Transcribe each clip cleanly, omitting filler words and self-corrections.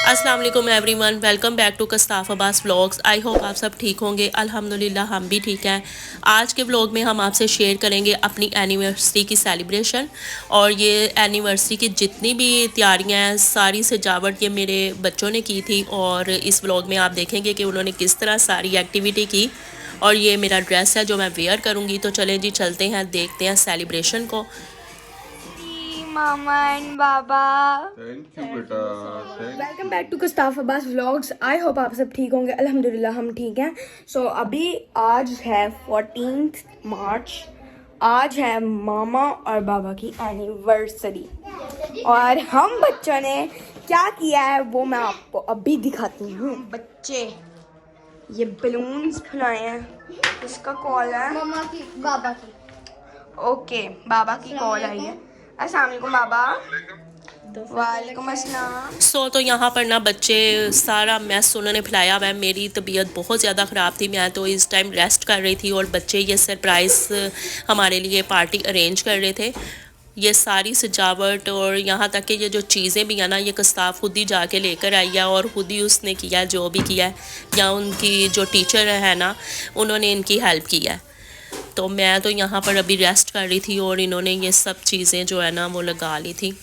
अस्सलाम वालेकुम everyone, welcome back to Kastaf Abbas vlogs. I hope आप सब ठीक होंगे। अल्हम्दुलिल्लाह हम भी ठीक हैं। आज के व्लॉग में हम आपसे शेयर करेंगे अपनी एनिवर्सरी की सेलिब्रेशन, और ये एनिवर्सरी की जितनी भी तैयारियां हैं, सारी सजावट ये मेरे बच्चों ने की थी। और इस व्लॉग में आप देखेंगे कि उन्होंने किस तरह सारी एक्टिविटी की। और ये मेरा ड्रेस है जो मैं वेयर करूँगी। तो चलें जी, चलते हैं, देखते हैं सेलिब्रेशन को। मामा एंड बाबा, थैंक यू बेटा। Welcome back to Kastaf Abbas vlogs. I hope आप सब ठीक होंगे। अल्हम्दुलिल्लाह हम ठीक हैं। अभी आज है 14 मार्च। आज है मामा और बाबा की एनिवर्सरी, और हम बच्चों ने क्या किया है वो मैं आपको अभी दिखाती हूँ। बच्चे ये बलून्स फुलाए हैं। इसका कॉल है मम्मा की, बाबा की। ओके, बाबा की कॉल आई है। अस्सलाम वालेकुम बाबा। वालेकुम अस्सलाम। तो यहाँ पर ना बच्चे सारा मैस उन्होंने फैलाया हुआ है। मेरी तबीयत बहुत ज़्यादा ख़राब थी, मैं तो इस टाइम रेस्ट कर रही थी, और बच्चे ये सरप्राइज़ हमारे लिए पार्टी अरेंज कर रहे थे। ये सारी सजावट और यहाँ तक कि ये जो चीज़ें भी हैं ना, ये कस्ताफ खुद ही जाके लेकर आई है, और ख़ुद ही उसने किया है जो भी किया है। या उनकी जो टीचर है ना, उन्होंने इनकी हेल्प की है। तो मैं तो यहाँ पर अभी रेस्ट कर रही थी, और इन्होंने ये सब चीज़ें जो है ना वो लगा ली थी।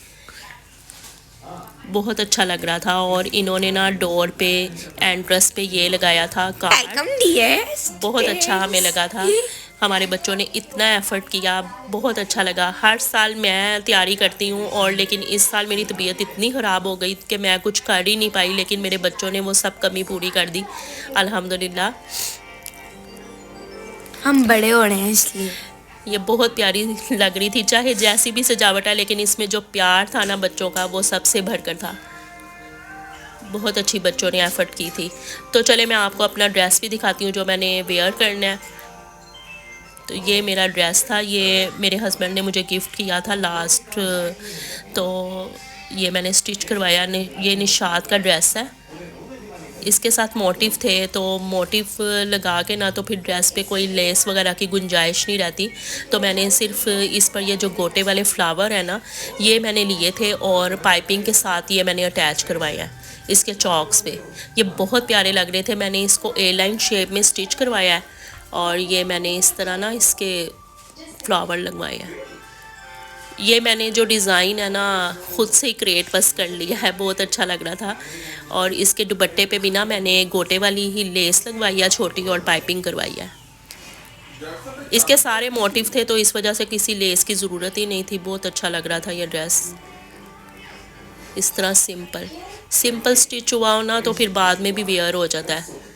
बहुत अच्छा लग रहा था। और इन्होंने ना डोर पे, एंट्रेंस पे ये लगाया था कार्ड, बहुत अच्छा हमें लगा था। हमारे बच्चों ने इतना एफ़र्ट किया, बहुत अच्छा लगा। हर साल मैं तैयारी करती हूँ, और लेकिन इस साल मेरी तबीयत इतनी ख़राब हो गई कि मैं कुछ कर ही नहीं पाई, लेकिन मेरे बच्चों ने वो सब कमी पूरी कर दी अल्हम्दुलिल्लाह। हम बड़े हो रहे हैं इसलिए। ये बहुत प्यारी लग रही थी, चाहे जैसी भी सजावट है, लेकिन इसमें जो प्यार था ना बच्चों का, वो सबसे बढ़कर था। बहुत अच्छी बच्चों ने एफ़र्ट की थी। तो चले मैं आपको अपना ड्रेस भी दिखाती हूँ जो मैंने वेयर करना है। तो ये मेरा ड्रेस था, ये मेरे हस्बैंड ने मुझे गिफ्ट किया था लास्ट। तो ये मैंने स्टिच करवाया। ये निशात का ड्रेस है, इसके साथ मोटिव थे, तो मोटिव लगा के ना तो फिर ड्रेस पे कोई लेस वगैरह की गुंजाइश नहीं रहती। तो मैंने सिर्फ इस पर ये जो गोटे वाले फ्लावर है ना, ये मैंने लिए थे, और पाइपिंग के साथ ये मैंने अटैच करवाया है इसके चॉक्स पे। ये बहुत प्यारे लग रहे थे। मैंने इसको ए लाइन शेप में स्टिच करवाया है, और ये मैंने इस तरह ना इसके फ्लावर लगवाए हैं। ये मैंने जो डिज़ाइन है ना ख़ुद से ही क्रिएट बस कर लिया है, बहुत अच्छा लग रहा था। और इसके दुपट्टे पे भी ना मैंने गोटे वाली ही लेस लगवाई है छोटी, और पाइपिंग करवाई है। इसके सारे मोटिव थे, तो इस वजह से किसी लेस की ज़रूरत ही नहीं थी। बहुत अच्छा लग रहा था ये ड्रेस। इस तरह सिंपल सिंपल स्टिच हुआ हो ना, तो फिर बाद में भी वेयर हो जाता है।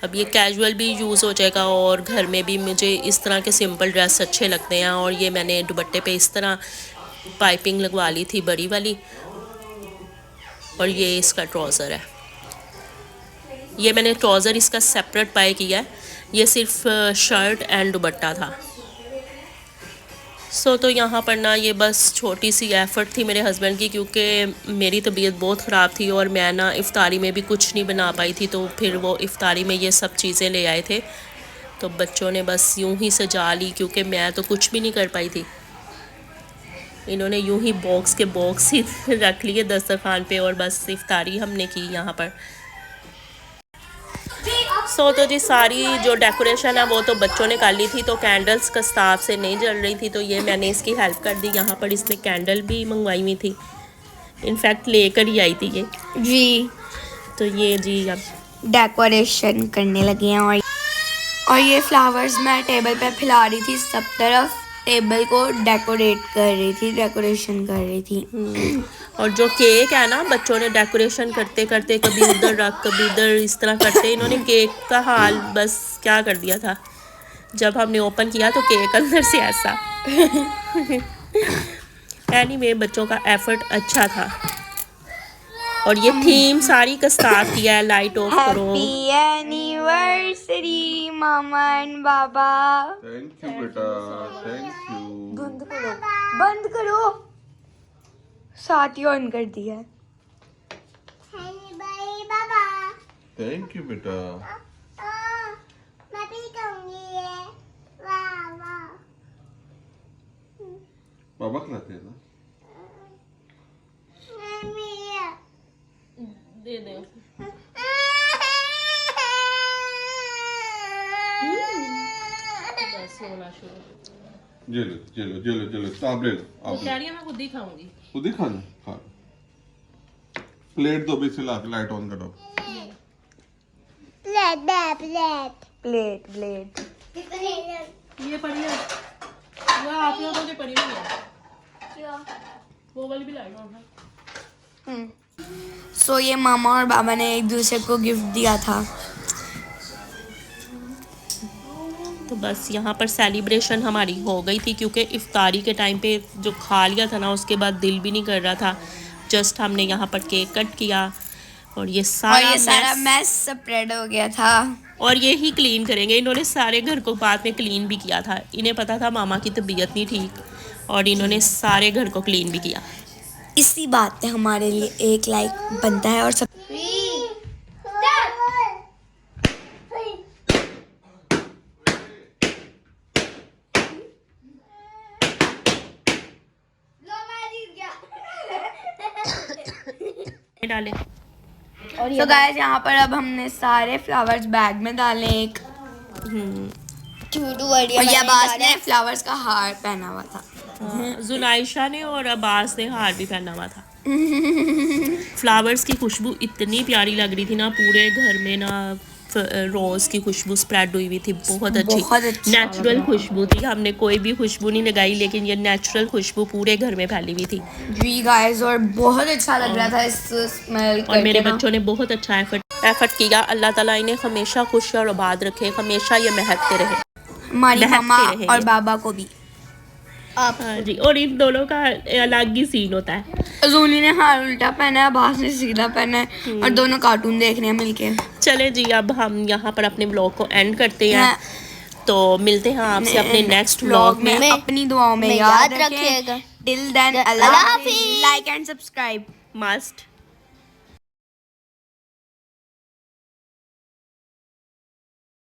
अब ये कैजुअल भी यूज़ हो जाएगा, और घर में भी मुझे इस तरह के सिंपल ड्रेस अच्छे लगते हैं। और ये मैंने दुपट्टे पे इस तरह पाइपिंग लगवा ली थी बड़ी वाली, और ये इसका ट्राउज़र है। ये मैंने ट्राउज़र इसका सेपरेट बाय किया है, ये सिर्फ शर्ट एंड दुपट्टा था। तो यहाँ पर ना ये बस छोटी सी एफ़र्ट थी मेरे हस्बैंड की, क्योंकि मेरी तबीयत बहुत ख़राब थी, और मैं ना इफ़्तारी में भी कुछ नहीं बना पाई थी। तो फिर वो इफ़्तारी में ये सब चीज़ें ले आए थे, तो बच्चों ने बस यूं ही सजा ली, क्योंकि मैं तो कुछ भी नहीं कर पाई थी। इन्होंने यूं ही बॉक्स के बॉक्स ही रख लिए दस्तरखान पे, और बस इफ़्तारी हमने की यहाँ पर। तो जी सारी जो डेकोरेशन है वो तो बच्चों ने कर ली थी। तो कैंडल्स कस्ताफ से नहीं जल रही थी, तो ये मैंने इसकी हेल्प कर दी। यहाँ पर इसने कैंडल भी मंगवाई हुई थी, इनफैक्ट लेकर ही आई थी ये जी, तो ये जी अब डेकोरेशन करने लगे हैं। और ये फ्लावर्स मैं टेबल पे फैला रही थी, सब तरफ टेबल को डेकोरेट कर रही थी, डेकोरेशन कर रही थी। और जो केक है ना, बच्चों ने डेकोरेशन करते करते कभी उधर रख कभी इधर, इस तरह करते इन्होंने केक का हाल बस क्या कर दिया था। जब हमने ओपन किया तो केक अंदर से ऐसा एनीवे बच्चों का एफर्ट अच्छा था। और ये थीम सारी कस्ताफ की है, लाइट ऑफ करो। हैप्पी एनिवर्सरी मामा एंड बाबा। थैंक यू बेटा, थैंक यू। बंद करो, बंद करो। साथ ही ऑन कर दिया। थैंक यू बेटा। मैं भी कहूंगी ये। वाह वाह। बाबा खिलाते हैं ना। मम्मी दे दे बस होना शुरू। चलो आप ले लो वो आप कह रही है मैं खुद ही खाऊंगी। खुद ही खाना खा प्लेट दो भी सिला के लाइट ऑन करो प्लेट प्लेट प्लेट प्लेट ये पड़ी है वो आप लोगों की पड़ी हुई है वो वाली भी लाइट ऑन है। सो ये मामा और बाबा ने एक दूसरे को गिफ्ट दिया था। तो बस यहाँ पर सेलिब्रेशन हमारी हो गई थी क्योंकि इफ्तारी के टाइम पे जो खा लिया था ना उसके बाद दिल भी नहीं कर रहा था। जस्ट हमने यहाँ पर केक कट किया और ये सारा मैस स्प्रेड हो गया था। और ये ही क्लीन करेंगे। इन्होंने सारे घर को बाद में क्लीन भी किया था। इन्हें पता था मामा की तबीयत नहीं ठीक और इन्होंने सारे घर को क्लीन भी किया। इसी बात पे हमारे लिए एक लाइक बनता है और सब डाले। तो गाइस यहाँ पर अब हमने सारे फ्लावर्स बैग में डाले एक चूडू बढ़िया और ये अब्बास ने फ्लावर्स का हार पहना हुआ था। जुनाइशा ने और अब्बास ने हार भी पहना हुआ था। फ्लावर्स की खुशबू इतनी प्यारी लग रही थी ना पूरे घर में ना रोज़ की खुशबू स्प्रेड हुई हुई थी। बहुत अच्छी नेचुरल खुशबू थी। हमने कोई भी खुशबू नहीं लगाई लेकिन ये नेचुरल खुशबू पूरे घर में फैली हुई थी। जी गाइस और बहुत अच्छा लग रहा था इस स्मेल और मेरे बच्चों ने बहुत अच्छा एफर्ट किया। अल्लाह ताला इन्हें हमेशा खुश और आबाद रखे, हमेशा ये महकते रहे। हमारी मम्मा और बाबा को भी। हाँ जी। और इन दोनों का अलग ही सीन होता है। जूली ने हार उल्टा पहना है, अब्बास ने सीधा पहना है और दोनों कार्टून देख रहे हैं मिलके। चले जी अब हम यहाँ पर अपने ब्लॉग को एंड करते हैं। तो मिलते हैं आपसे अपने नेक्स्ट व्लॉग में। अपनी दुआओं में याद रखिएगा। टिल देन अल्लाह हाफिज़। Like and subscribe must.